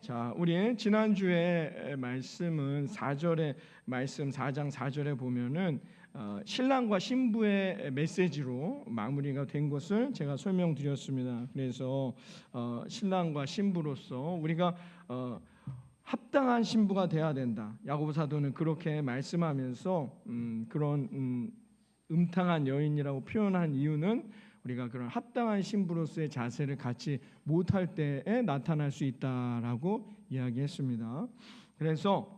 자, 우리 지난주에 말씀은 4절의 말씀 4장 4절에 보면은 신랑과 신부의 메시지로 마무리가 된 것을 제가 설명드렸습니다. 그래서 신랑과 신부로서 우리가 합당한 신부가 돼야 된다. 야고보 사도는 그렇게 말씀하면서 그런 음탕한 여인이라고 표현한 이유는 우리가 그런 합당한 신부로서의 자세를 갖지 못할 때에 나타날 수 있다라고 이야기했습니다. 그래서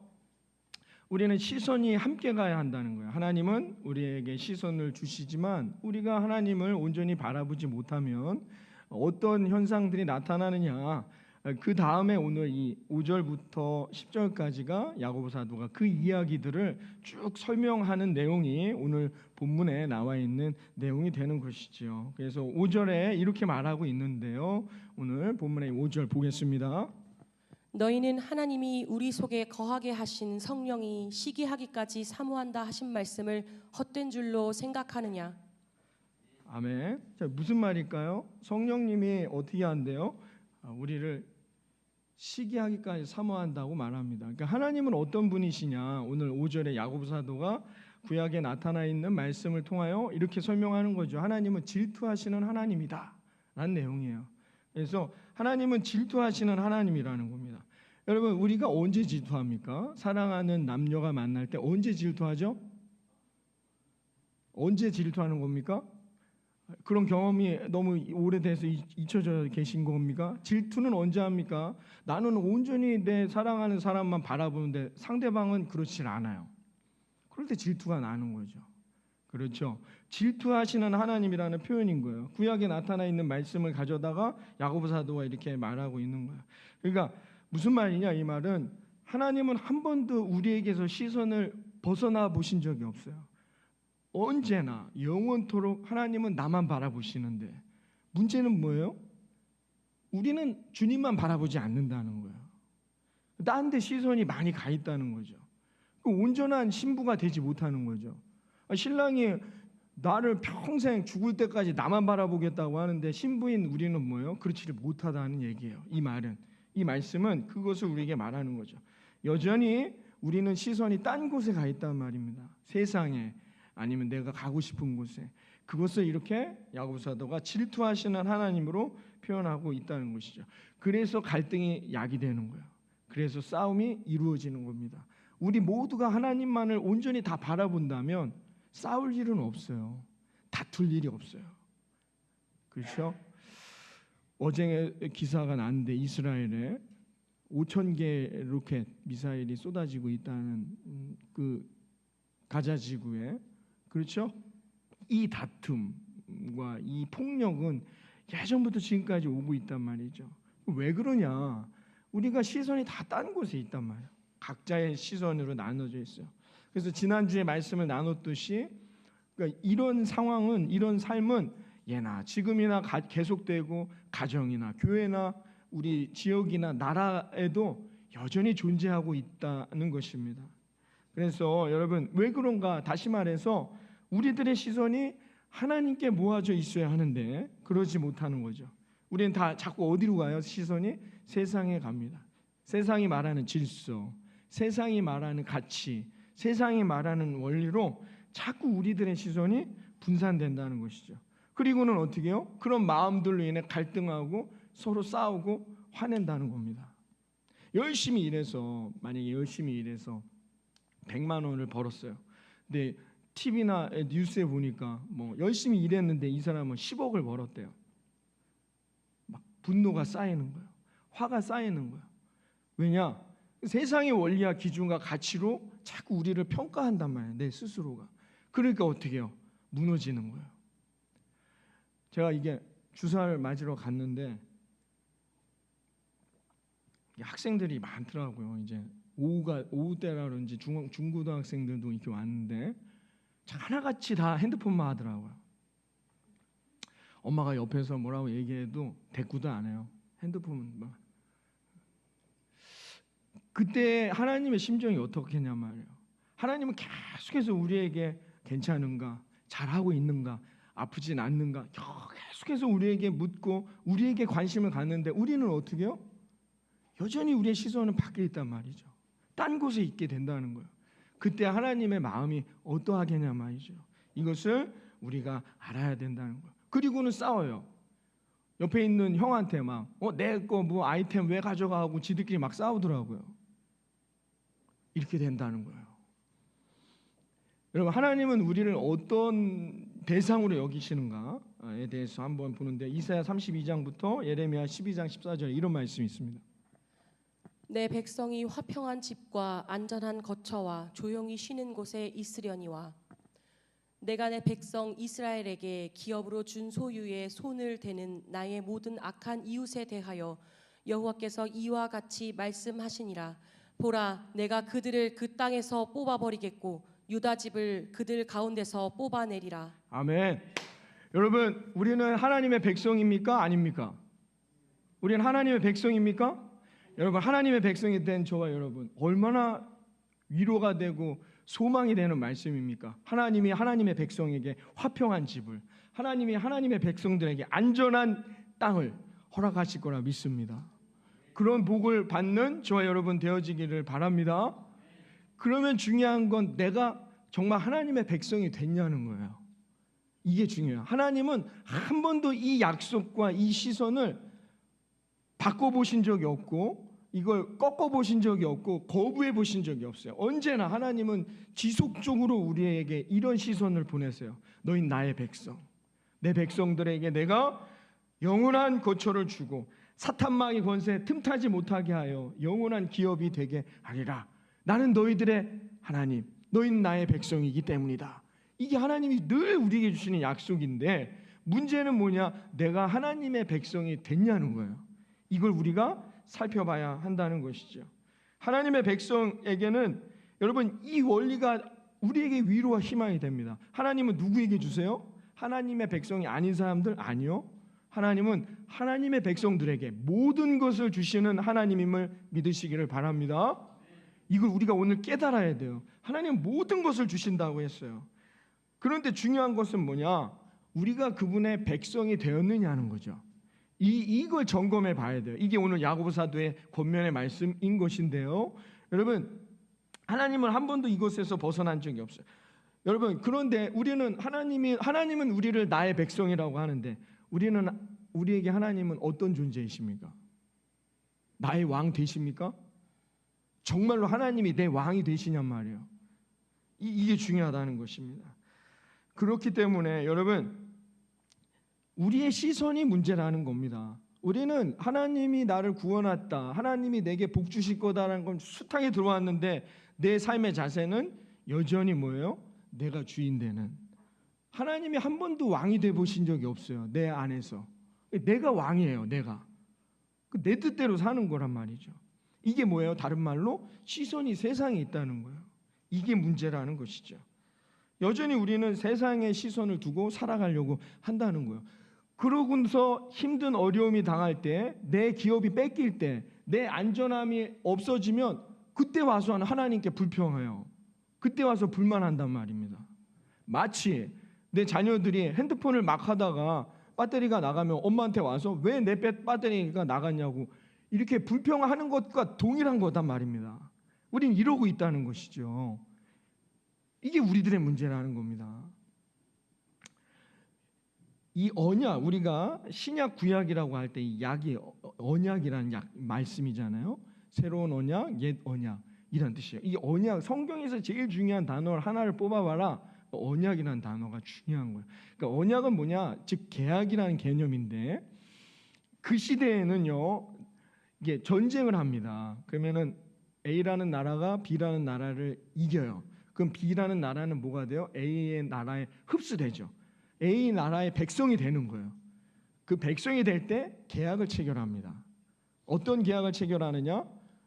우리는 시선이 함께 가야 한다는 거예요. 하나님은 우리에게 시선을 주시지만 우리가 하나님을 온전히 바라보지 못하면 어떤 현상들이 나타나느냐, 그 다음에 오늘 이 5절부터 10절까지가 야고보 사도가 그 이야기들을 쭉 설명하는 내용이 오늘 본문에 나와 있는 내용이 되는 것이지요. 그래서 5절에 이렇게 말하고 있는데요. 오늘 본문의 5절 보겠습니다. 너희는 하나님이 우리 속에 거하게 하신 성령이 시기하기까지 사모한다 하신 말씀을 헛된 줄로 생각하느냐? 아멘. 자, 무슨 말일까요? 성령님이 어떻게 한대요? 우리를 시기하기까지 사모한다고 말합니다. 그러니까 하나님은 어떤 분이시냐? 오늘 5절에 야고보 사도가 구약에 나타나 있는 말씀을 통하여 이렇게 설명하는 거죠. 하나님은 질투하시는 하나님이다 라는 내용이에요. 그래서 하나님은 질투하시는 하나님이라는 겁니다. 여러분, 우리가 언제 질투합니까? 사랑하는 남녀가 만날 때 언제 질투하죠? 언제 질투하는 겁니까? 그런 경험이 너무 오래돼서 잊혀져 계신 겁니까? 질투는 언제 합니까? 나는 온전히 내 사랑하는 사람만 바라보는데 상대방은 그렇지 않아요. 그럴 때 질투가 나는 거죠. 그렇죠. 질투하시는 하나님이라는 표현인 거예요. 구약에 나타나 있는 말씀을 가져다가 야고보 사도가 이렇게 말하고 있는 거예요. 그러니까 무슨 말이냐, 이 말은 하나님은 한 번도 우리에게서 시선을 벗어나 보신 적이 없어요. 언제나 영원토록 하나님은 나만 바라보시는데 문제는 뭐예요? 우리는 주님만 바라보지 않는다는 거예요. 딴 데 시선이 많이 가 있다는 거죠. 온전한 신부가 되지 못하는 거죠. 신랑이 나를 평생 죽을 때까지 나만 바라보겠다고 하는데 신부인 우리는 뭐예요? 그렇지를 못하다는 얘기예요. 이 말은, 이 말씀은 그것을 우리에게 말하는 거죠. 여전히 우리는 시선이 딴 곳에 가 있단 말입니다. 세상에, 아니면 내가 가고 싶은 곳에. 그것을 이렇게 야고보 사도가 질투하시는 하나님으로 표현하고 있다는 것이죠. 그래서 갈등이 야기되는 거예요. 그래서 싸움이 이루어지는 겁니다. 우리 모두가 하나님만을 온전히 다 바라본다면 싸울 일은 없어요. 다툴 일이 없어요. 그렇죠? 어제 기사가 났는데 이스라엘에 5,000개 로켓 미사일이 쏟아지고 있다는 그 가자 지구에, 그렇죠? 이 다툼과 이 폭력은 예전부터 지금까지 오고 있단 말이죠. 왜 그러냐? 우리가 시선이 다 딴 곳에 있단 말이에요. 각자의 시선으로 나눠져 있어요. 그래서 지난주에 말씀을 나눴듯이 그러니까 이런 상황은, 이런 삶은 예나 지금이나 계속되고 가정이나 교회나 우리 지역이나 나라에도 여전히 존재하고 있다는 것입니다. 그래서 여러분, 왜 그런가? 다시 말해서 우리들의 시선이 하나님께 모아져 있어야 하는데 그러지 못하는 거죠. 우리는 다 자꾸 어디로 가요? 시선이 세상에 갑니다. 세상이 말하는 질서, 세상이 말하는 가치, 세상이 말하는 원리로 자꾸 우리들의 시선이 분산된다는 것이죠. 그리고는 어떻게 해요? 그런 마음들로 인해 갈등하고 서로 싸우고 화낸다는 겁니다. 열심히 일해서, 만약에 열심히 일해서 100만 원을 벌었어요. 근데 TV나 뉴스에 보니까 뭐 열심히 일했는데 이 사람은 10억을 벌었대요. 막 분노가 쌓이는 거예요. 화가 쌓이는 거예요. 왜냐? 세상의 원리와 기준과 가치로 자꾸 우리를 평가한단 말이에요. 내 스스로가. 그러니까 어떻게 해요? 무너지는 거예요. 제가 이게 주사를 맞으러 갔는데 학생들이 많더라고요. 이제 오후 때라 그런지 중고등학생들도 이렇게 왔는데 하나같이 다 핸드폰만 하더라고요. 엄마가 옆에서 뭐라고 얘기해도 대꾸도 안 해요. 핸드폰만. 그때 하나님의 심정이 어떻겠냐 말이에요. 하나님은 계속해서 우리에게 괜찮은가, 잘하고 있는가, 아프진 않는가 계속해서 우리에게 묻고 우리에게 관심을 갖는데 우리는 어떻게 해요? 여전히 우리의 시선은 밖에 있단 말이죠. 딴 곳에 있게 된다는 거예요. 그때 하나님의 마음이 어떠하겠냐 말이죠. 이것을 우리가 알아야 된다는 거예요. 그리고는 싸워요. 옆에 있는 형한테 막 내 거 뭐 아이템 왜 가져가고 지들끼리 막 싸우더라고요. 이렇게 된다는 거예요. 여러분, 하나님은 우리를 어떤 대상으로 여기시는가에 대해서 한번 보는데, 이사야 32장부터 예레미야 12장 14절에 이런 말씀이 있습니다. 내 백성이 화평한 집과 안전한 거처와 조용히 쉬는 곳에 있으려니와 내가 내 백성 이스라엘에게 기업으로 준 소유의 손을 대는 나의 모든 악한 이웃에 대하여 여호와께서 이와 같이 말씀하시니라. 보라, 내가 그들을 그 땅에서 뽑아버리겠고 유다 집을 그들 가운데서 뽑아내리라. 아멘. 여러분, 우리는 하나님의 백성입니까? 아닙니까? 우리는 하나님의 백성입니까? 여러분, 하나님의 백성이 된 저와 여러분, 얼마나 위로가 되고 소망이 되는 말씀입니까? 하나님이 하나님의 백성에게 화평한 집을, 하나님이 하나님의 백성들에게 안전한 땅을 허락하실 거라 믿습니다. 그런 복을 받는 저와 여러분 되어지기를 바랍니다. 그러면 중요한 건 내가 정말 하나님의 백성이 됐냐는 거예요. 이게 중요해요. 하나님은 한 번도 이 약속과 이 시선을 바꿔보신 적이 없고, 이걸 꺾어보신 적이 없고, 거부해 보신 적이 없어요. 언제나 하나님은 지속적으로 우리에게 이런 시선을 보내세요. 너희 나의 백성, 내 백성들에게 내가 영원한 거처를 주고 사탄마귀 권세에 틈타지 못하게 하여 영원한 기업이 되게 하리라. 나는 너희들의 하나님, 너희는 나의 백성이기 때문이다. 이게 하나님이 늘 우리에게 주시는 약속인데, 문제는 뭐냐? 내가 하나님의 백성이 됐냐는 거예요. 이걸 우리가 살펴봐야 한다는 것이죠. 하나님의 백성에게는 여러분, 이 원리가 우리에게 위로와 희망이 됩니다. 하나님은 누구에게 주세요? 하나님의 백성이 아닌 사람들? 아니요. 하나님은 하나님의 백성들에게 모든 것을 주시는 하나님임을 믿으시기를 바랍니다. 이걸 우리가 오늘 깨달아야 돼요. 하나님은 모든 것을 주신다고 했어요. 그런데 중요한 것은 뭐냐? 우리가 그분의 백성이 되었느냐는 거죠. 이걸 점검해 봐야 돼요. 이게 오늘 야고보 사도의 권면의 말씀인 것인데요. 여러분, 하나님은 한 번도 이것에서 벗어난 적이 없어요. 여러분, 그런데 하나님은 우리를 나의 백성이라고 하는데, 우리에게 하나님은 어떤 존재이십니까? 나의 왕 되십니까? 정말로 하나님이 내 왕이 되시냔 말이에요. 이게 중요하다는 것입니다. 그렇기 때문에 여러분, 우리의 시선이 문제라는 겁니다. 우리는 하나님이 나를 구원했다, 하나님이 내게 복 주실 거다라는 건 숱하게 들어왔는데, 내 삶의 자세는 여전히 뭐예요? 내가 주인 되는, 하나님이 한 번도 왕이 돼 보신 적이 없어요. 내 안에서 내가 왕이에요. 내가 내 뜻대로 사는 거란 말이죠. 이게 뭐예요? 다른 말로 시선이 세상에 있다는 거예요. 이게 문제라는 것이죠. 여전히 우리는 세상의 시선을 두고 살아가려고 한다는 거예요. 그러고서 힘든 어려움이 당할 때, 내 기업이 뺏길 때, 내 안전함이 없어지면 그때 와서 하나님께 불평해요. 그때 와서 불만한단 말입니다. 마치 내 자녀들이 핸드폰을 막 하다가 배터리가 나가면 엄마한테 와서 왜 내 배터리가 나갔냐고 이렇게 불평하는 것과 동일한 거단 말입니다. 우린 이러고 있다는 것이죠. 이게 우리들의 문제라는 겁니다. 이 언약, 우리가 신약 구약이라고 할 때 이 약이 언약이라는 말씀이잖아요. 새로운 언약, 옛 언약 이란 뜻이에요. 이 언약, 성경에서 제일 중요한 단어를 하나를 뽑아봐라. 언약이라는 단어가 중요한 거예요. 그러니까 언약은 뭐냐? 즉 계약이라는 개념인데, 그 시대에는요, 이게 전쟁을 합니다. 그러면은 A라는 나라가 B라는 나라를 이겨요. 그럼 B라는 나라는 뭐가 돼요? A의 나라에 흡수되죠. A 나라의 백성이 되는 거예요. 그 백성이 될 때 계약을 체결합니다. 어떤 계약을 체결하느냐?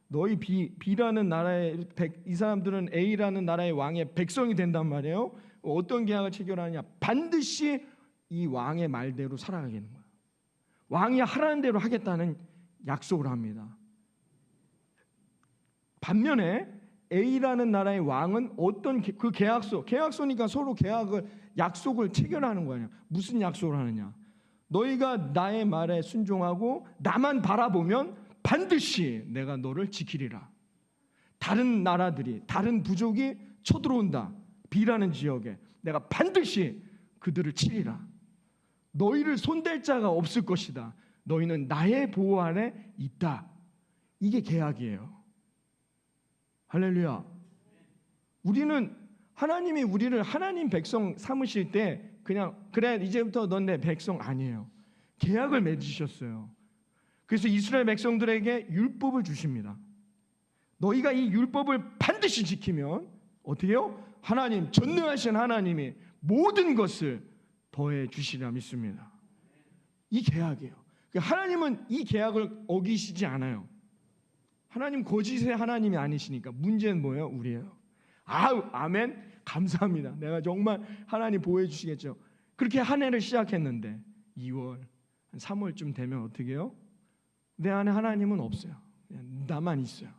너희 B라는 나라의 이 사람들은 A라는 나라의 왕의 백성이 된단 말이에요. 어떤 계약을 체결하느냐? 반드시 이 왕의 말대로 살아가겠는 거예요. 왕이 하라는 대로 하겠다는 약속을 합니다. 반면에 A라는 나라의 왕은 어떤 그 계약서니까 서로 약속을 체결하는 거예요. 무슨 약속을 하느냐? 너희가 나의 말에 순종하고 나만 바라보면 반드시 내가 너를 지키리라. 다른 나라들이, 다른 부족이 쳐들어온다. B라는 지역에 내가 반드시 그들을 치리라. 너희를 손댈 자가 없을 것이다. 너희는 나의 보호 아래 있다. 이게 계약이에요. 할렐루야. 우리는 하나님이 우리를 하나님 백성 삼으실 때 그냥 그래 이제부터 넌 내 백성 아니에요. 계약을 맺으셨어요. 그래서 이스라엘 백성들에게 율법을 주십니다. 너희가 이 율법을 반드시 지키면 어떻게 해요? 하나님, 전능하신 하나님이 모든 것을 더해 주시리라 믿습니다. 이 계약이에요. 하나님은 이 계약을 어기시지 않아요. 하나님 거짓의 하나님이 아니시니까. 문제는 뭐예요? 우리예요. 아멘. 감사합니다. 내가 정말 하나님 보호해 주시겠죠. 그렇게 한 해를 시작했는데 2월, 3월쯤 되면 어떻게 해요? 내 안에 하나님은 없어요. 그냥 나만 있어요.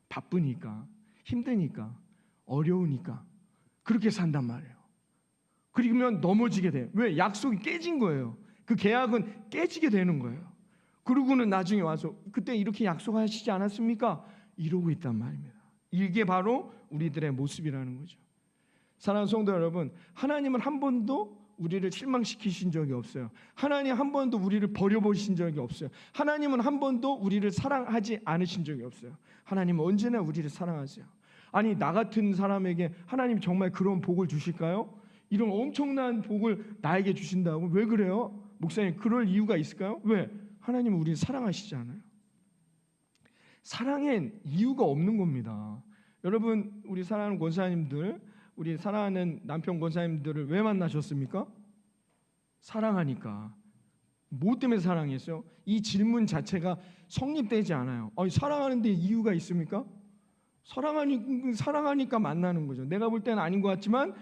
바쁘니까, 힘드니까, 어려우니까 그렇게 산단 말이에요. 그러면 넘어지게 돼요. 왜? 약속이 깨진 거예요. 그 계약은 깨지게 되는 거예요. 그러고는 나중에 와서 그때 이렇게 약속하시지 않았습니까? 이러고 있단 말입니다. 이게 바로 우리들의 모습이라는 거죠. 사랑하는 성도 여러분, 하나님은 한 번도 우리를 실망시키신 적이 없어요. 하나님 한 번도 우리를 버려보신 적이 없어요. 하나님은 한 번도 우리를 사랑하지 않으신 적이 없어요. 하나님은 언제나 우리를 사랑하세요. 아니 나 같은 사람에게 하나님 정말 그런 복을 주실까요? 이런 엄청난 복을 나에게 주신다고? 왜 그래요? 목사님 그럴 이유가 있을까요? 왜? 하나님은 우리를 사랑하시지 않아요. 사랑엔 이유가 없는 겁니다. 여러분 우리 사랑하는 권사님들, 우리 사랑하는 남편 권사님들을 왜 만나셨습니까? 사랑하니까. 뭐 때문에 사랑했어요? 이 질문 자체가 성립되지 않아요. 아니, 사랑하는데 이유가 있습니까? 사랑하니까 만나는 거죠. 내가 볼 때는 아닌 것 같지만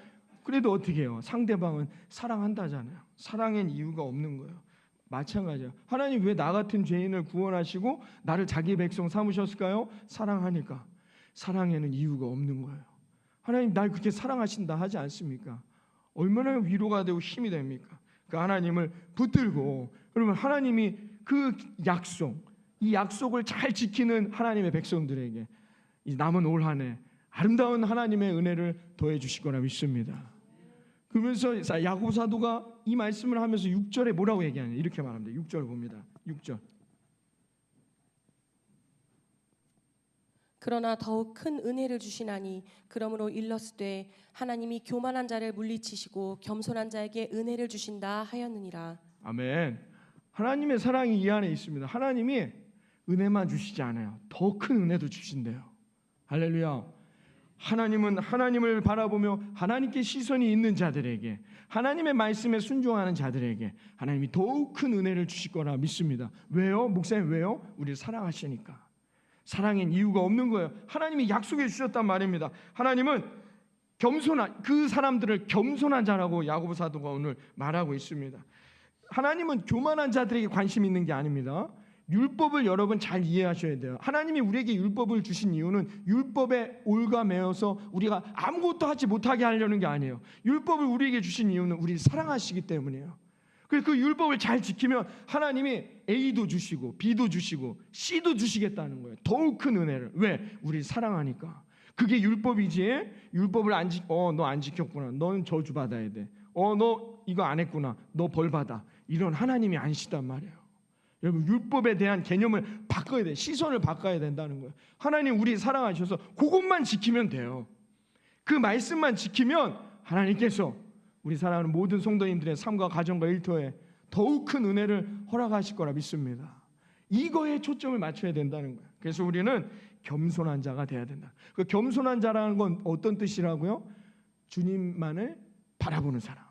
그래도 어떻게 해요? 상대방은 사랑한다잖아요. 사랑엔 이유가 없는 거예요. 마찬가지예요. 하나님 왜 나 같은 죄인을 구원하시고 나를 자기 백성 삼으셨을까요? 사랑하니까. 사랑에는 이유가 없는 거예요. 하나님 날 그렇게 사랑하신다 하지 않습니까? 얼마나 위로가 되고 힘이 됩니까? 그 하나님을 붙들고, 그러면 하나님이 그 약속, 이 약속을 잘 지키는 하나님의 백성들에게 이 남은 올 한 해 아름다운 하나님의 은혜를 더해 주실 거라 믿습니다. 그러면서 야고보 사도가 이 말씀을 하면서 6절에 뭐라고 얘기하냐, 이렇게 말합니다. 6절 봅니다. 6절. 그러나 더욱 큰 은혜를 주시나니 그러므로 일렀으되 하나님이 교만한 자를 물리치시고 겸손한 자에게 은혜를 주신다 하였느니라. 아멘. 하나님의 사랑이 이 안에 있습니다. 하나님이 은혜만 주시지 않아요. 더 큰 은혜도 주신대요. 할렐루야. 하나님은 하나님을 바라보며 하나님께 시선이 있는 자들에게, 하나님의 말씀에 순종하는 자들에게 하나님이 더욱 큰 은혜를 주실 거라 믿습니다. 왜요? 목사님 왜요? 우리를 사랑하시니까. 사랑엔 이유가 없는 거예요. 하나님이 약속해 주셨단 말입니다. 하나님은 겸손한 그 사람들을 겸손한 자라고 야고보 사도가 오늘 말하고 있습니다. 하나님은 교만한 자들에게 관심 있는 게 아닙니다. 율법을 여러분 잘 이해하셔야 돼요. 하나님이 우리에게 율법을 주신 이유는 율법에 올가매어서 우리가 아무것도 하지 못하게 하려는 게 아니에요. 율법을 우리에게 주신 이유는 우리를 사랑하시기 때문이에요. 그래서 그 율법을 잘 지키면 하나님이 A도 주시고 B도 주시고 C도 주시겠다는 거예요. 더욱 큰 은혜를. 왜? 우리를 사랑하니까. 그게 율법이지. 율법을 너 안 지켰구나. 너는 저주받아야 돼. 너 이거 안 했구나. 너 벌 받아. 이런 하나님이 아니시단 말이에요. 여러분 율법에 대한 개념을 바꿔야 돼. 시선을 바꿔야 된다는 거예요. 하나님 우리 사랑하셔서 그것만 지키면 돼요. 그 말씀만 지키면 하나님께서 우리 사랑하는 모든 성도님들의 삶과 가정과 일터에 더욱 큰 은혜를 허락하실 거라 믿습니다. 이거에 초점을 맞춰야 된다는 거예요. 그래서 우리는 겸손한 자가 돼야 된다. 그 겸손한 자라는 건 어떤 뜻이라고요? 주님만을 바라보는 사람.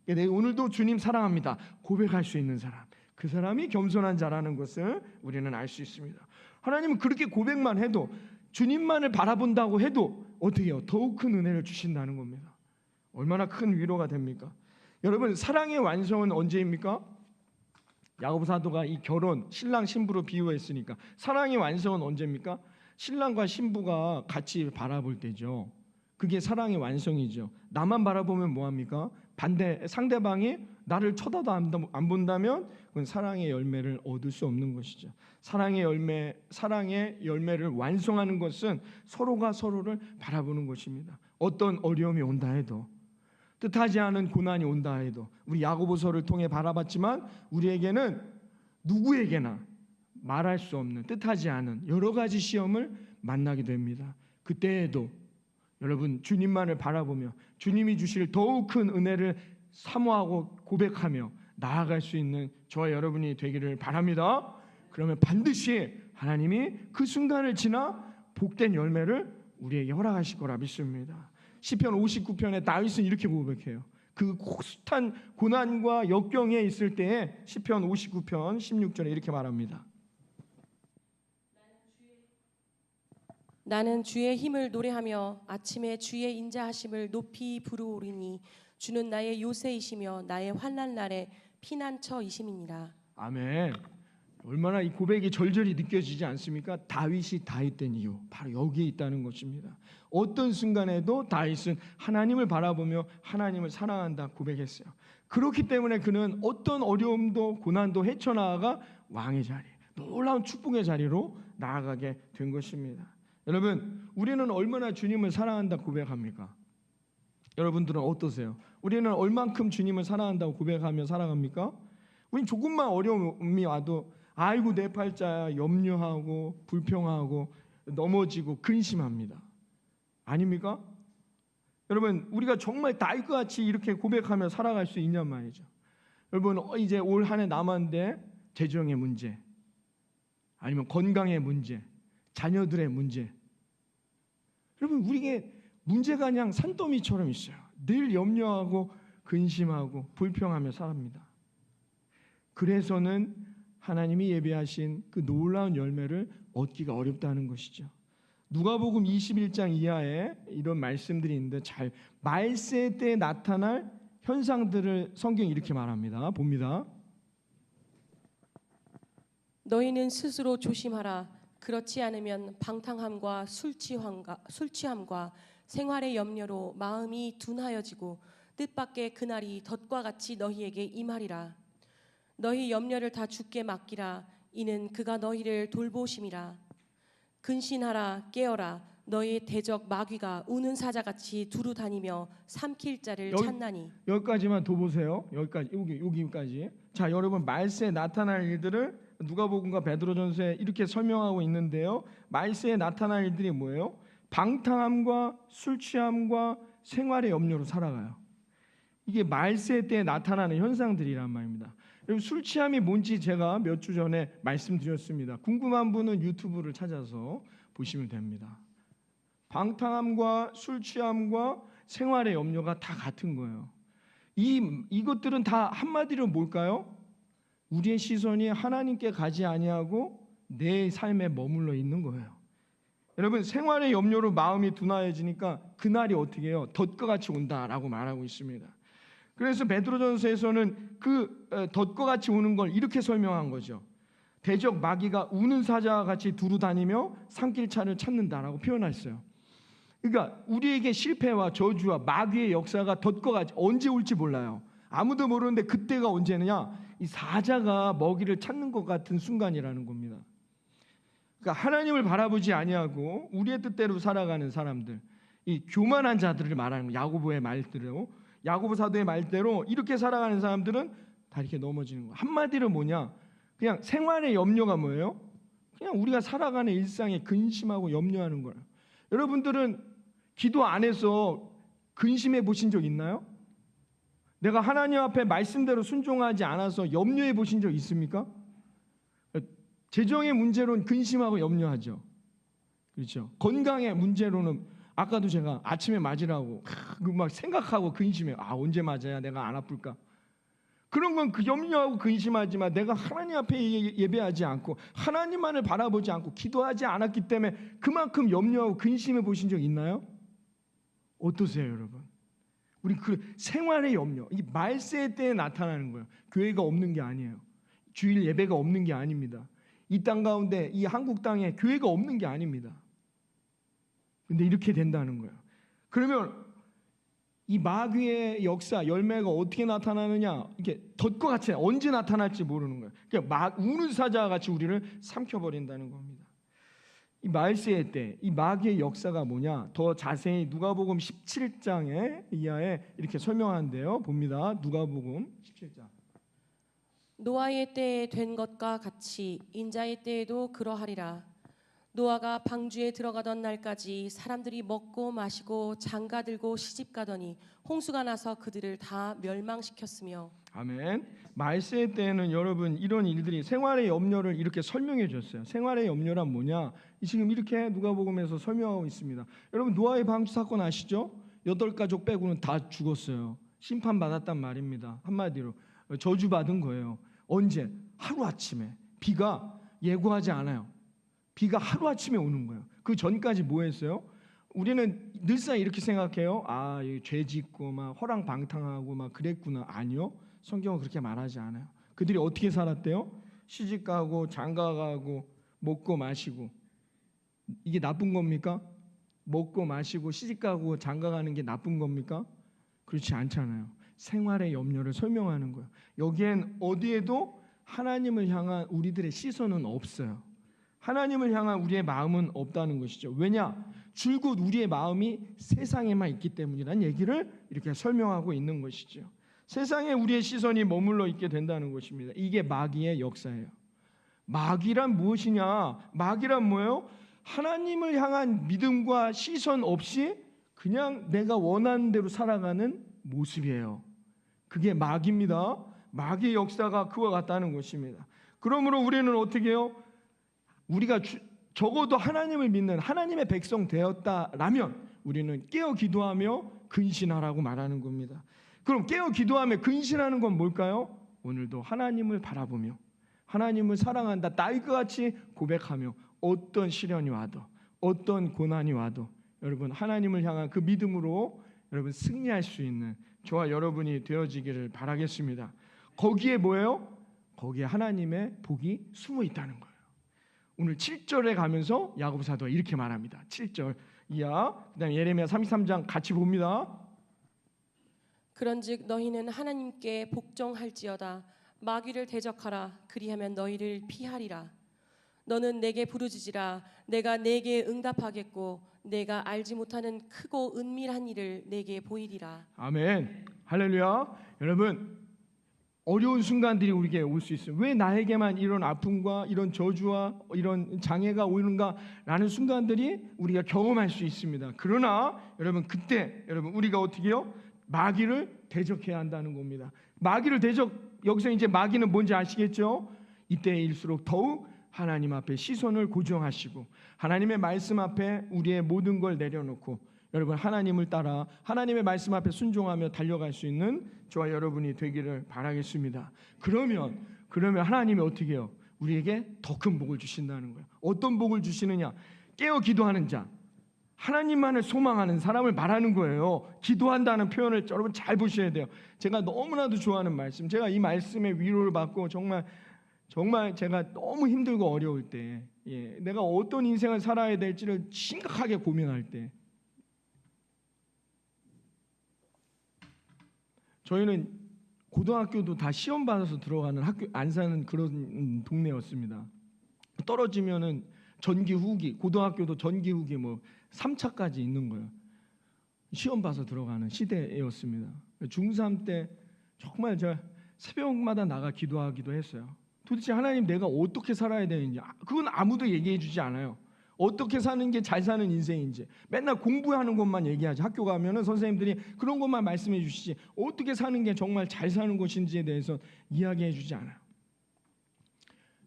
내가 오늘도 주님 사랑합니다 고백할 수 있는 사람, 그 사람이 겸손한 자라는 것을 우리는 알 수 있습니다. 하나님은 그렇게 고백만 해도, 주님만을 바라본다고 해도 어떻게 해요? 더욱 큰 은혜를 주신다는 겁니다. 얼마나 큰 위로가 됩니까? 여러분 사랑의 완성은 언제입니까? 야고보 사도가 이 결혼, 신랑 신부로 비유했으니까 사랑의 완성은 언제입니까? 신랑과 신부가 같이 바라볼 때죠. 그게 사랑의 완성이죠. 나만 바라보면 뭐합니까? 상대방이 나를 쳐다도 안 본다면 그건 사랑의 열매를 얻을 수 없는 것이죠. 사랑의 열매를 완성하는 것은 서로가 서로를 바라보는 것입니다. 어떤 어려움이 온다 해도, 뜻하지 않은 고난이 온다 해도, 우리 야고보서를 통해 바라봤지만 우리에게는 누구에게나 말할 수 없는, 뜻하지 않은 여러 가지 시험을 만나게 됩니다. 그때에도 여러분 주님만을 바라보며 주님이 주실 더욱 큰 은혜를 사모하고 고백하며 나아갈 수 있는 저와 여러분이 되기를 바랍니다. 그러면 반드시 하나님이 그 순간을 지나 복된 열매를 우리에게 허락하실 거라 믿습니다. 시편 59편에 다윗은 이렇게 고백해요. 그 숱한 고난과 역경에 있을 때에 시편 59편 16절에 이렇게 말합니다. 나는 주의 힘을 노래하며 아침에 주의 인자하심을 높이 부르오리니 주는 나의 요새이시며 나의 환난 날에 피난처이심이니라. 아멘. 얼마나 이 고백이 절절히 느껴지지 않습니까? 다윗이 다윗 된 이유 바로 여기에 있다는 것입니다. 어떤 순간에도 다윗은 하나님을 바라보며 하나님을 사랑한다 고백했어요. 그렇기 때문에 그는 어떤 어려움도 고난도 헤쳐나아가 왕의 자리, 놀라운 축복의 자리로 나아가게 된 것입니다. 여러분, 우리는 얼마나 주님을 사랑한다 고백합니까? 여러분들은 어떠세요? 우리는 얼만큼 주님을 사랑한다고 고백하며 살아갑니까? 우린 조금만 어려움이 와도 아이고 내 팔자야 염려하고 불평하고 넘어지고 근심합니다. 아닙니까? 여러분, 우리가 정말 다윗과 같이 이렇게 고백하며 살아갈 수 있냔 말이죠. 여러분, 이제 올 한 해 남았는데 재정의 문제, 아니면 건강의 문제, 자녀들의 문제, 여러분 우리에게 문제가 그냥 산더미처럼 있어요. 늘 염려하고 근심하고 불평하며 살합니다. 그래서는 하나님이 예비하신 그 놀라운 열매를 얻기가 어렵다는 것이죠. 누가복음 21장 이하에 이런 말씀들이 있는데 잘 말세 때 나타날 현상들을 성경이 이렇게 말합니다. 봅니다. 너희는 스스로 조심하라. 그렇지 않으면 방탕함과 술취함과 생활의 염려로 마음이 둔하여지고 뜻밖의 그날이 덫과 같이 너희에게 임하리라. 너희 염려를 다 주께 맡기라. 이는 그가 너희를 돌보심이라. 근신하라 깨어라. 너희 대적 마귀가 우는 사자같이 두루 다니며 삼킬 자를 찾나니. 여기까지만 더 보세요. 여기까지. 자, 여러분 말세에 나타날 일들을 누가복음과 베드로전서에 이렇게 설명하고 있는데요. 말세에 나타날 일들이 뭐예요? 방탕함과 술 취함과 생활의 염려로 살아가요. 이게 말세 때 나타나는 현상들이란 말입니다. 여러분, 술 취함이 뭔지 제가 몇 주 전에 말씀드렸습니다. 궁금한 분은 유튜브를 찾아서 보시면 됩니다. 방탕함과 술 취함과 생활의 염려가 다 같은 거예요. 이것들은 다 한마디로 뭘까요? 우리의 시선이 하나님께 가지 아니하고 내 삶에 머물러 있는 거예요. 여러분, 생활의 염려로 마음이 둔하여지니까 그날이 어떻게 해요? 덫과 같이 온다라고 말하고 있습니다. 그래서 베드로전서에서는 그 덫과 같이 오는 걸 이렇게 설명한 거죠. 대적 마귀가 우는 사자와 같이 두루 다니며 삼킬 자를 찾는다라고 표현했어요. 그러니까 우리에게 실패와 저주와 마귀의 역사가 덫과 같이 언제 올지 몰라요. 아무도 모르는데 그때가 언제느냐? 이 사자가 먹이를 찾는 것 같은 순간이라는 겁니다. 그러니까 하나님을 바라보지 아니하고 우리의 뜻대로 살아가는 사람들, 이 교만한 자들을 말하는 거예요. 야고보의 말대로, 야고보 사도의 말대로 이렇게 살아가는 사람들은 다 이렇게 넘어지는 거예요. 한마디로 뭐냐? 그냥 생활의 염려가 뭐예요? 그냥 우리가 살아가는 일상에 근심하고 염려하는 거예요. 여러분들은 기도 안에서 근심해 보신 적 있나요? 내가 하나님 앞에 말씀대로 순종하지 않아서 염려해 보신 적 있습니까? 재정의 문제로는 근심하고 염려하죠. 그렇죠. 건강의 문제로는 아까도 제가 아침에 맞으라고 막 생각하고 근심해요. 언제 맞아야 내가 안 아플까? 그런 건 그 염려하고 근심하지만 내가 하나님 앞에 예배하지 않고 하나님만을 바라보지 않고 기도하지 않았기 때문에 그만큼 염려하고 근심해 보신 적 있나요? 어떠세요, 여러분? 우리 그 생활의 염려, 이 말세 때에 나타나는 거예요. 교회가 없는 게 아니에요. 주일 예배가 없는 게 아닙니다. 이 땅 가운데, 이 한국 땅에 교회가 없는 게 아닙니다. 근데 이렇게 된다는 거예요. 그러면 이 마귀의 역사, 열매가 어떻게 나타나느냐, 이게 덫과 같이 언제 나타날지 모르는 거예요. 그러니까 우는 사자와 같이 우리를 삼켜버린다는 겁니다. 이 말세의 때, 이 마귀의 역사가 뭐냐? 더 자세히 누가복음 17장에 이하에 이렇게 설명하는데요. 봅니다. 누가복음 17장. 노아의 때에 된 것과 같이 인자의 때에도 그러하리라. 노아가 방주에 들어가던 날까지 사람들이 먹고 마시고 장가들고 시집가더니 홍수가 나서 그들을 다 멸망시켰으며. 아멘. 말세 때에는 여러분 이런 일들이 생활의 염려를 이렇게 설명해 줬어요. 생활의 염려란 뭐냐? 지금 이렇게 누가복음에서 설명하고 있습니다. 여러분 노아의 방주 사건 아시죠? 8가족 빼고는 다 죽었어요. 심판받았단 말입니다. 한마디로 저주받은 거예요. 언제? 하루아침에. 비가 예고하지 않아요. 비가 하루아침에 오는 거예요. 그 전까지 뭐 했어요? 우리는 늘상 이렇게 생각해요. 아, 죄 짓고 막 허랑방탕하고 막 그랬구나. 아니요. 성경은 그렇게 말하지 않아요. 그들이 어떻게 살았대요? 시집가고 장가가고 먹고 마시고. 이게 나쁜 겁니까? 먹고 마시고 시집가고 장가가는 게 나쁜 겁니까? 그렇지 않잖아요. 생활의 염려를 설명하는 거예요. 여기엔 어디에도 하나님을 향한 우리들의 시선은 없어요. 하나님을 향한 우리의 마음은 없다는 것이죠. 왜냐? 줄곧 우리의 마음이 세상에만 있기 때문이라는 얘기를 이렇게 설명하고 있는 것이죠. 세상에 우리의 시선이 머물러 있게 된다는 것입니다. 이게 마귀의 역사예요. 마귀란 무엇이냐? 마귀란 뭐예요? 하나님을 향한 믿음과 시선 없이 그냥 내가 원하는 대로 살아가는 모습이에요. 그게 마귀입니다. 마귀의 역사가 그와 같다는 것입니다. 그러므로 우리는 어떻게 해요? 우리가 적어도 하나님을 믿는 하나님의 백성 되었다라면 우리는 깨어 기도하며 근신하라고 말하는 겁니다. 그럼 깨어 기도하며 근신하는 건 뭘까요? 오늘도 하나님을 바라보며 하나님을 사랑한다 딸과 같이 고백하며 어떤 시련이 와도 어떤 고난이 와도 여러분 하나님을 향한 그 믿음으로 여러분 승리할 수 있는 저와 여러분이 되어지기를 바라겠습니다. 거기에 뭐예요? 거기에 하나님의 복이 숨어 있다는 거예요. 오늘 7절에 가면서 야고보 사도가 이렇게 말합니다. 7절 이하 그다음에 예레미야 33장 같이 봅니다. 그런즉 너희는 하나님께 복종할지어다. 마귀를 대적하라. 그리하면 너희를 피하리라. 너는 내게 부르짖으라. 내가 내게 응답하겠고 내가 알지 못하는 크고 은밀한 일을 내게 보이리라. 아멘. 할렐루야. 여러분 어려운 순간들이 우리에게 올 수 있어요. 왜 나에게만 이런 아픔과 이런 저주와 이런 장애가 오는가라는 순간들이 우리가 경험할 수 있습니다. 그러나 여러분 그때 여러분 우리가 어떻게 해요? 마귀를 대적해야 한다는 겁니다. 마귀를 여기서 이제 마귀는 뭔지 아시겠죠? 이때일수록 더욱 하나님 앞에 시선을 고정하시고 하나님의 말씀 앞에 우리의 모든 걸 내려놓고 여러분 하나님을 따라 하나님의 말씀 앞에 순종하며 달려갈 수 있는 저와 여러분이 되기를 바라겠습니다. 그러면 하나님이 어떻게 해요? 우리에게 더 큰 복을 주신다는 거예요. 어떤 복을 주시느냐? 깨어 기도하는 자, 하나님만을 소망하는 사람을 말하는 거예요. 기도한다는 표현을 여러분 잘 보셔야 돼요. 제가 너무나도 좋아하는 말씀, 제가 이 말씀에 위로를 받고 정말 제가 너무 힘들고 어려울 때, 내가 어떤 인생을 살아야 될지를 심각하게 고민할 때, 저희는 고등학교도 다 시험 받아서 들어가는 학교 안 사는 그런 동네였습니다. 떨어지면은 전기 후기, 고등학교도 전기 후기 뭐 3차까지 있는 거예요. 시험 봐서 들어가는 시대였습니다. 중3 때 정말 제가 새벽마다 나가 기도하기도 했어요. 도대체 하나님 내가 어떻게 살아야 되는지 그건 아무도 얘기해 주지 않아요. 어떻게 사는 게 잘 사는 인생인지 맨날 공부하는 것만 얘기하지. 학교 가면은 선생님들이 그런 것만 말씀해 주시지 어떻게 사는 게 정말 잘 사는 것인지에 대해서 이야기해 주지 않아요.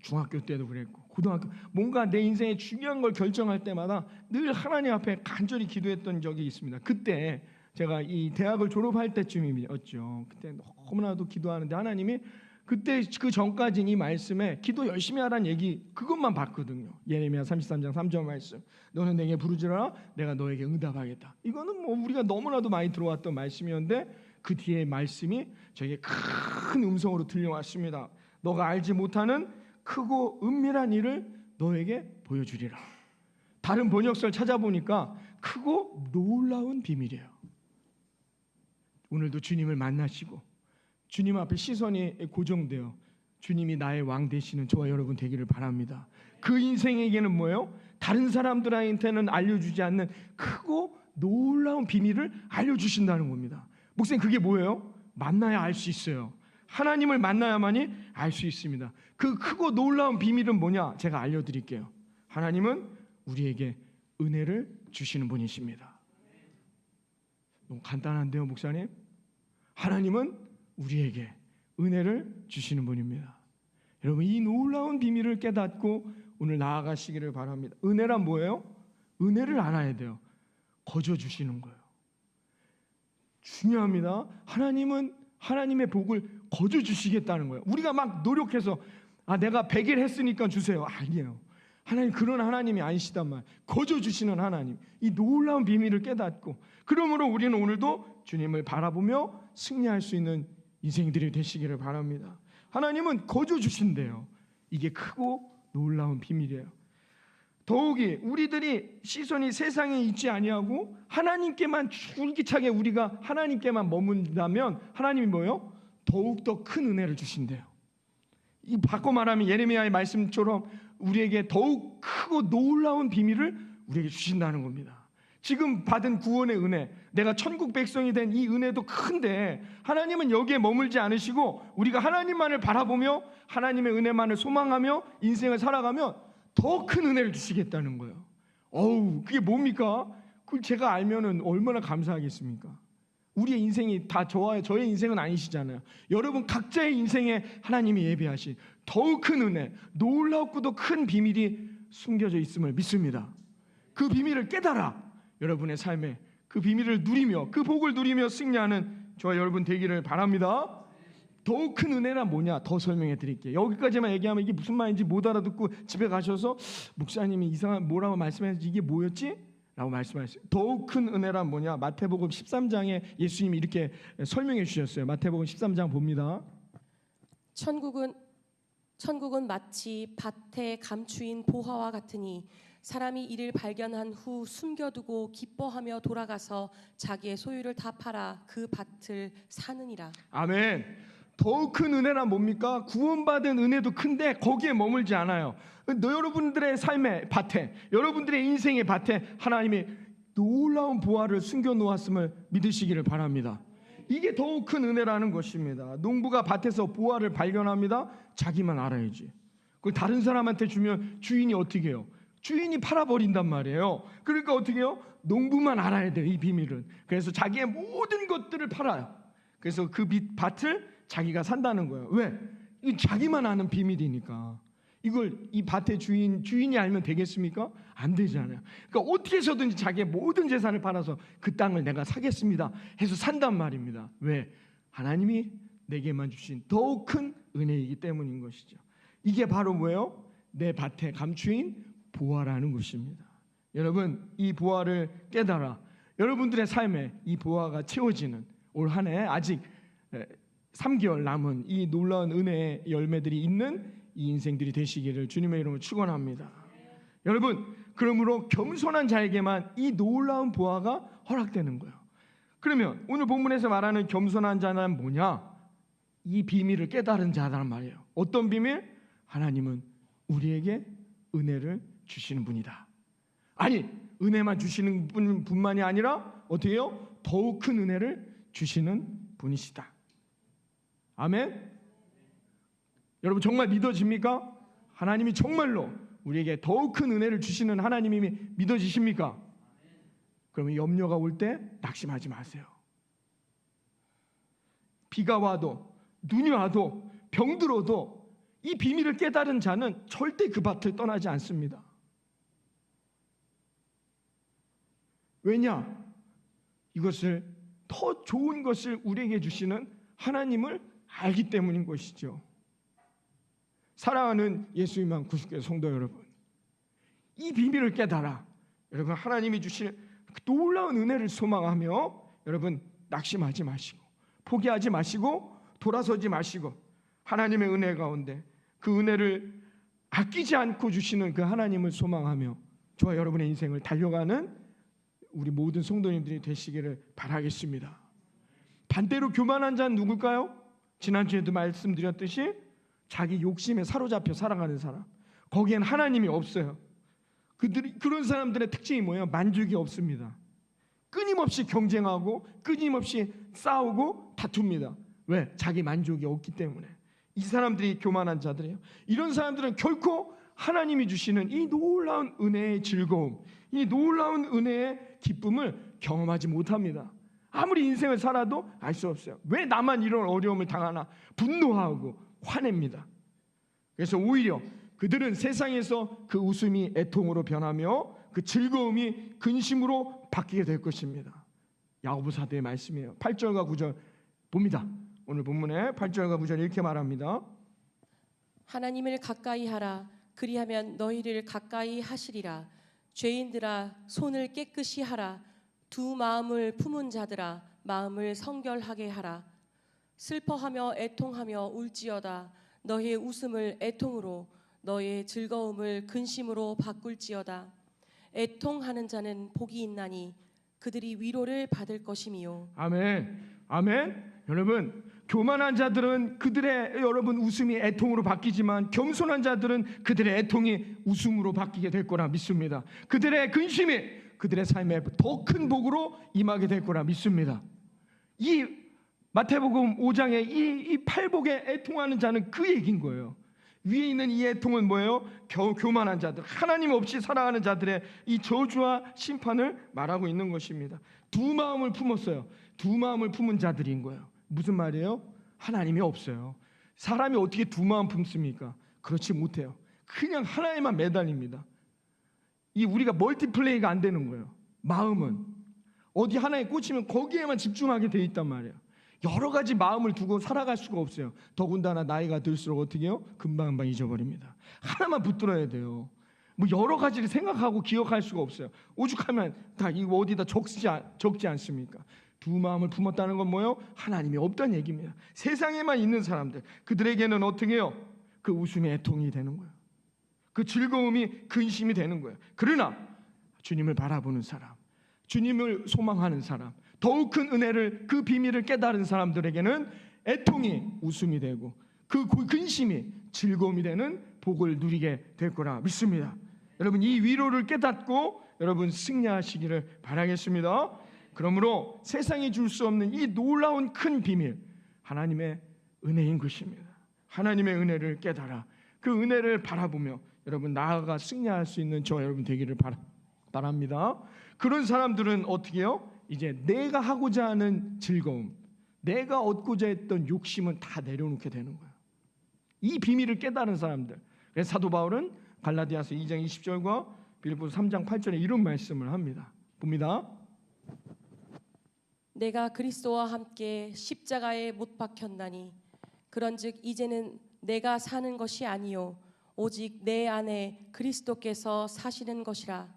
중학교 때도 그랬고 고등학교 뭔가 내 인생의 중요한 걸 결정할 때마다 늘 하나님 앞에 간절히 기도했던 적이 있습니다. 그때 제가 이 대학을 졸업할 때쯤이었죠. 그때 너무나도 기도하는데 하나님이 그때 그 전까지는 이 말씀에 기도 열심히 하라는 얘기 그것만 봤거든요. 예레미야 33장 3절 말씀. 너는 내게 부르짖으라 내가 너에게 응답하겠다. 이거는 뭐 우리가 너무나도 많이 들어왔던 말씀이었는데 그 뒤에 말씀이 저에게 큰 음성으로 들려왔습니다. 너가 알지 못하는 크고 은밀한 일을 너에게 보여주리라. 다른 번역서를 찾아보니까 크고 놀라운 비밀이에요. 오늘도 주님을 만나시고 주님 앞에 시선이 고정되어 주님이 나의 왕 되시는 저와 여러분 되기를 바랍니다. 그 인생에게는 뭐예요? 다른 사람들한테는 알려주지 않는 크고 놀라운 비밀을 알려주신다는 겁니다. 목사님, 그게 뭐예요? 만나야 알 수 있어요. 하나님을 만나야만이 알 수 있습니다. 그 크고 놀라운 비밀은 뭐냐? 제가 알려드릴게요. 하나님은 우리에게 은혜를 주시는 분이십니다. 너무 간단한데요, 목사님? 하나님은 우리에게 은혜를 주시는 분입니다. 여러분, 이 놀라운 비밀을 깨닫고 오늘 나아가시기를 바랍니다. 은혜란 뭐예요? 은혜를 알아야 돼요. 거저 주시는 거예요. 중요합니다. 하나님은 하나님의 복을 거저 주시겠다는 거예요. 우리가 막 노력해서 내가 100일 했으니까 주세요. 아니에요. 하나님 그런 하나님이 아니시단 말. 거저 주시는 하나님. 이 놀라운 비밀을 깨닫고 그러므로 우리는 오늘도 주님을 바라보며 승리할 수 있는 인생들이 되시기를 바랍니다. 하나님은 거저 주신대요. 이게 크고 놀라운 비밀이에요. 더욱이 우리들이 시선이 세상에 있지 아니하고 하나님께만 줄기차게 우리가 하나님께만 머문다면 하나님이 뭐예요? 더욱더 큰 은혜를 주신대요. 이 바꿔 말하면 예레미야의 말씀처럼 우리에게 더욱 크고 놀라운 비밀을 우리에게 주신다는 겁니다. 지금 받은 구원의 은혜, 내가 천국 백성이 된 이 은혜도 큰데 하나님은 여기에 머물지 않으시고 우리가 하나님만을 바라보며 하나님의 은혜만을 소망하며 인생을 살아가면 더 큰 은혜를 주시겠다는 거예요. 그게 뭡니까? 그걸 제가 알면은 얼마나 감사하겠습니까? 우리의 인생이 다 저의 인생은 아니시잖아요. 여러분 각자의 인생에 하나님이 예비하신 더욱 큰 은혜, 놀랍고도 큰 비밀이 숨겨져 있음을 믿습니다. 그 비밀을 깨달아 여러분의 삶에 그 비밀을 누리며 그 복을 누리며 승리하는 저와 여러분 되기를 바랍니다. 더욱 큰 은혜란 뭐냐? 더 설명해 드릴게요. 여기까지만 얘기하면 이게 무슨 말인지 못 알아듣고 집에 가셔서 목사님이 이상한 뭐라고 말씀하셨지? 이게 뭐였지? 라고 말씀하셨어요. 더욱 큰 은혜란 뭐냐? 마태복음 13장에 예수님이 이렇게 설명해 주셨어요. 마태복음 13장 봅니다. 천국은 마치 밭에 감추인 보화와 같으니 사람이 이를 발견한 후 숨겨두고 기뻐하며 돌아가서 자기의 소유를 다 팔아 그 밭을 사느니라. 아멘. 더욱 큰 은혜란 뭡니까? 구원받은 은혜도 큰데 거기에 머물지 않아요. 여러분들의 삶의 밭에, 여러분들의 인생의 밭에 하나님이 놀라운 보화를 숨겨놓았음을 믿으시기를 바랍니다. 이게 더욱 큰 은혜라는 것입니다. 농부가 밭에서 보화를 발견합니다. 자기만 알아야지. 그걸 다른 사람한테 주면 주인이 어떻게 해요? 주인이 팔아버린단 말이에요. 그러니까 어떻게 해요? 농부만 알아야 돼요, 이 비밀은. 그래서 자기의 모든 것들을 팔아요. 그래서 그 밭을 자기가 산다는 거예요. 왜? 이 자기만 아는 비밀이니까. 이걸 이 밭의 주인이 알면 되겠습니까? 안 되잖아요. 그러니까 어떻게 해서든지 자기의 모든 재산을 팔아서 그 땅을 내가 사겠습니다 해서 산단 말입니다. 왜? 하나님이 내게만 주신 더욱 큰 은혜이기 때문인 것이죠. 이게 바로 뭐예요? 내 밭에 감추인 보화라는 것입니다. 여러분, 이 보화를 깨달아 여러분들의 삶에 이 보화가 채워지는 올 한 해 아직 3개월 남은 이 놀라운 은혜의 열매들이 있는 이 인생들이 되시기를 주님의 이름으로 축원합니다. 여러분, 그러므로 겸손한 자에게만 이 놀라운 보화가 허락되는 거예요. 그러면 오늘 본문에서 말하는 겸손한 자는 뭐냐? 이 비밀을 깨달은 자란 말이에요. 어떤 비밀? 하나님은 우리에게 은혜를 주시는 분이다. 아니, 은혜만 주시는 분만이 아니라 어떻게 해요? 더욱 큰 은혜를 주시는 분이시다. 아멘. 여러분 정말 믿어집니까? 하나님이 정말로 우리에게 더욱 큰 은혜를 주시는 하나님이 믿어지십니까? 그러면 염려가 올 때 낙심하지 마세요. 비가 와도 눈이 와도 병들어도 이 비밀을 깨달은 자는 절대 그 밭을 떠나지 않습니다. 왜냐? 이것을 더 좋은 것을 우리에게 주시는 하나님을 알기 때문인 것이죠. 사랑하는 예수님만 구속교회 성도 여러분, 이 비밀을 깨달아 여러분 하나님이 주실 놀라운 은혜를 소망하며 여러분 낙심하지 마시고 포기하지 마시고 돌아서지 마시고 하나님의 은혜 가운데 그 은혜를 아끼지 않고 주시는 그 하나님을 소망하며 저와 여러분의 인생을 달려가는 우리 모든 성도님들이 되시기를 바라겠습니다. 반대로 교만한 자는 누굴까요? 지난주에도 말씀드렸듯이 자기 욕심에 사로잡혀 살아가는 사람. 거기엔 하나님이 없어요. 그런 사람들의 특징이 뭐예요? 만족이 없습니다. 끊임없이 경쟁하고 끊임없이 싸우고 다툽니다. 왜? 자기 만족이 없기 때문에. 이 사람들이 교만한 자들이에요. 이런 사람들은 결코 하나님이 주시는 이 놀라운 은혜의 즐거움, 이 놀라운 은혜의 기쁨을 경험하지 못합니다. 아무리 인생을 살아도 알 수 없어요. 왜 나만 이런 어려움을 당하나 분노하고 화냅니다. 그래서 오히려 그들은 세상에서 그 웃음이 애통으로 변하며 그 즐거움이 근심으로 바뀌게 될 것입니다. 야고보 사도의 말씀이에요. 8절과 9절 봅니다. 오늘 본문에 8절과 9절 이렇게 말합니다. 하나님을 가까이 하라. 그리하면 너희를 가까이 하시리라. 죄인들아 손을 깨끗이 하라. 두 마음을 품은 자들아 마음을 성결하게 하라. 슬퍼하며 애통하며 울지어다. 너희의 웃음을 애통으로 너희의 즐거움을 근심으로 바꿀지어다. 애통하는 자는 복이 있나니 그들이 위로를 받을 것이미요. 아멘. 아멘. 여러분, 교만한 자들은 그들의 웃음이 애통으로 바뀌지만 겸손한 자들은 그들의 애통이 웃음으로 바뀌게 될 거라 믿습니다. 그들의 근심이 그들의 삶에 더 큰 복으로 임하게 될 거라 믿습니다. 이 마태복음 5장의 이 팔복에 애통하는 자는 그 얘기인 거예요. 위에 있는 이 애통은 뭐예요? 교만한 자들, 하나님 없이 살아가는 자들의 이 저주와 심판을 말하고 있는 것입니다. 두 마음을 품었어요. 두 마음을 품은 자들인 거예요. 무슨 말이에요? 하나님이 없어요. 사람이 어떻게 두 마음 품습니까? 그렇지 못해요. 그냥 하나에만 매달립니다. 이 우리가 멀티플레이가 안 되는 거예요. 마음은 어디 하나에 꽂히면 거기에만 집중하게 돼 있단 말이에요. 여러 가지 마음을 두고 살아갈 수가 없어요. 더군다나 나이가 들수록 어떻게 해요? 금방금방 잊어버립니다. 하나만 붙들어야 돼요. 뭐 여러 가지를 생각하고 기억할 수가 없어요. 오죽하면 다 이거 어디다 적지 않습니까? 두 마음을 품었다는 건 뭐예요? 하나님이 없다는 얘기입니다. 세상에만 있는 사람들, 그들에게는 어떻게 해요? 그 웃음이 애통이 되는 거예요. 그 즐거움이 근심이 되는 거예요. 그러나 주님을 바라보는 사람, 주님을 소망하는 사람, 더욱 큰 은혜를, 그 비밀을 깨달은 사람들에게는 애통이 웃음이 되고 그 근심이 즐거움이 되는 복을 누리게 될 거라 믿습니다. 여러분, 이 위로를 깨닫고 여러분 승리하시기를 바라겠습니다. 그러므로 세상이 줄 수 없는 이 놀라운 큰 비밀, 하나님의 은혜인 것입니다. 하나님의 은혜를 깨달아 그 은혜를 바라보며 여러분 나아가 승리할 수 있는 저 여러분 되기를 바랍니다. 그런 사람들은 어떻게 해요? 이제 내가 하고자 하는 즐거움, 내가 얻고자 했던 욕심은 다 내려놓게 되는 거예요. 이 비밀을 깨달은 사람들. 그래서 사도 바울은 갈라디아서 2장 20절과 빌립보서 3장 8절에 이런 말씀을 합니다. 봅니다. 내가 그리스도와 함께 십자가에 못 박혔나니 그런즉 이제는 내가 사는 것이 아니요 오직 내 안에 그리스도께서 사시는 것이라.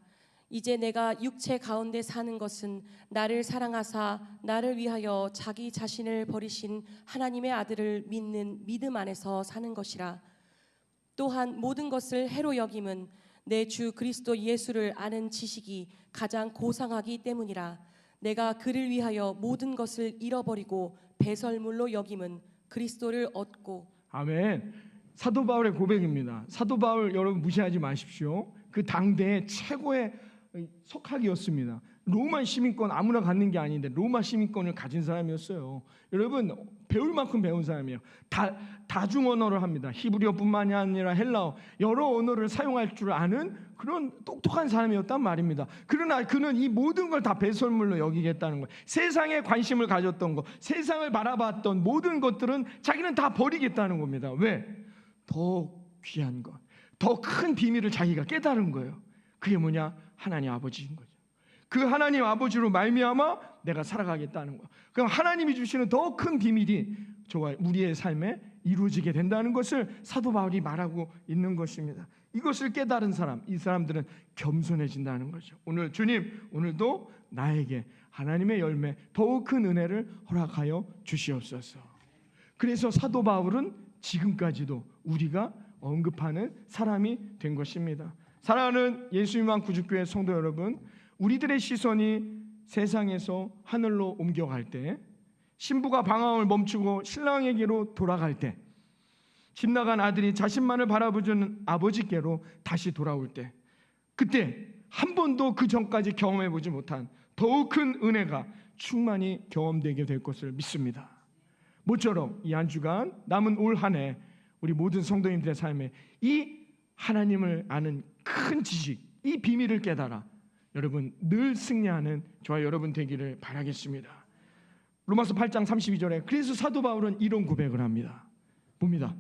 이제 내가 육체 가운데 사는 것은 나를 사랑하사 나를 위하여 자기 자신을 버리신 하나님의 아들을 믿는 믿음 안에서 사는 것이라. 또한 모든 것을 해로 여김은 내 주 그리스도 예수를 아는 지식이 가장 고상하기 때문이라. 내가 그를 위하여 모든 것을 잃어버리고 배설물로 여김은 그리스도를 얻고. 아멘. 사도 바울의 고백입니다. 사도 바울 여러분 무시하지 마십시오. 그 당대의 최고의 석학이었습니다. 로마 시민권 아무나 갖는 게 아닌데 로마 시민권을 가진 사람이었어요. 여러분 배울 만큼 배운 사람이에요. 다중 언어를 합니다. 히브리어뿐만이 아니라 헬라어, 여러 언어를 사용할 줄 아는 그런 똑똑한 사람이었단 말입니다. 그러나 그는 이 모든 걸 다 배설물로 여기겠다는 거예요. 세상에 관심을 가졌던 것, 세상을 바라봤던 모든 것들은 자기는 다 버리겠다는 겁니다. 왜? 더 귀한 것, 더 큰 비밀을 자기가 깨달은 거예요. 그게 뭐냐? 하나님 아버지인 거죠. 그 하나님 아버지로 말미암아 내가 살아가겠다는 거예요. 그럼 하나님이 주시는 더 큰 비밀이 저와 우리의 삶에 이루어지게 된다는 것을 사도 바울이 말하고 있는 것입니다. 이것을 깨달은 사람, 이 사람들은 겸손해진다는 거죠. 오늘 주님, 오늘도 나에게 하나님의 열매, 더욱 큰 은혜를 허락하여 주시옵소서. 그래서 사도 바울은 지금까지도 우리가 언급하는 사람이 된 것입니다. 사랑하는 예수님만 구주교회 성도 여러분, 우리들의 시선이 세상에서 하늘로 옮겨갈 때 신부가 방황을 멈추고 신랑에게로 돌아갈 때, 집 나간 아들이 자신만을 바라보는 아버지께로 다시 돌아올 때, 그때 한 번도 그 전까지 경험해보지 못한 더욱 큰 은혜가 충만히 경험되게 될 것을 믿습니다. 모처럼 이 한 주간 남은 올 한 해 우리 모든 성도님들의 삶에 이 하나님을 아는 큰 지식, 이 비밀을 깨달아 여러분 늘 승리하는 저와 여러분 되기를 바라겠습니다. 로마서 8장 32절에 그래서 사도 바울은 이런 고백을 합니다. 봅니다.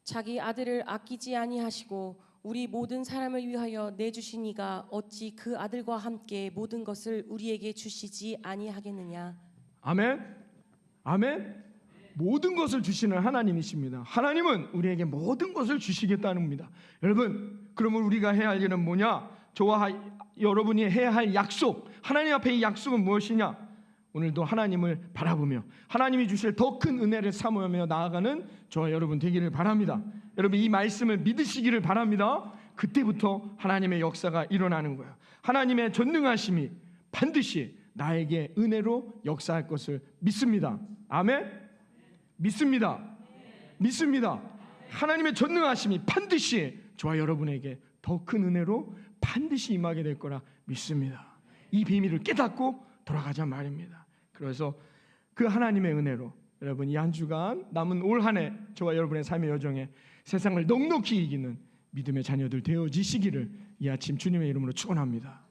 자기 아들을 아끼지 아니하시고 우리 모든 사람을 위하여 내주시니가 어찌 그 아들과 함께 모든 것을 우리에게 주시지 아니하겠느냐. 아멘. 아멘. 모든 것을 주시는 하나님이십니다. 하나님은 우리에게 모든 것을 주시겠다는 겁니다. 여러분, 그러면 우리가 해야 할 일은 뭐냐? 저와 여러분이 해야 할 약속, 하나님 앞에 이 약속은 무엇이냐? 오늘도 하나님을 바라보며 하나님이 주실 더 큰 은혜를 사모하며 나아가는 저와 여러분 되기를 바랍니다. 여러분 이 말씀을 믿으시기를 바랍니다. 그때부터 하나님의 역사가 일어나는 거예요. 하나님의 전능하심이 반드시 나에게 은혜로 역사할 것을 믿습니다. 아멘. 믿습니다. 믿습니다. 하나님의 전능하심이 반드시 저와 여러분에게 더 큰 은혜로 반드시 임하게 될 거라 믿습니다. 이 비밀을 깨닫고 돌아가자 말입니다. 그래서 그 하나님의 은혜로 여러분 이 한 주간 남은 올 한 해 저와 여러분의 삶의 여정에 세상을 넉넉히 이기는 믿음의 자녀들 되어지시기를 이 아침 주님의 이름으로 축원합니다.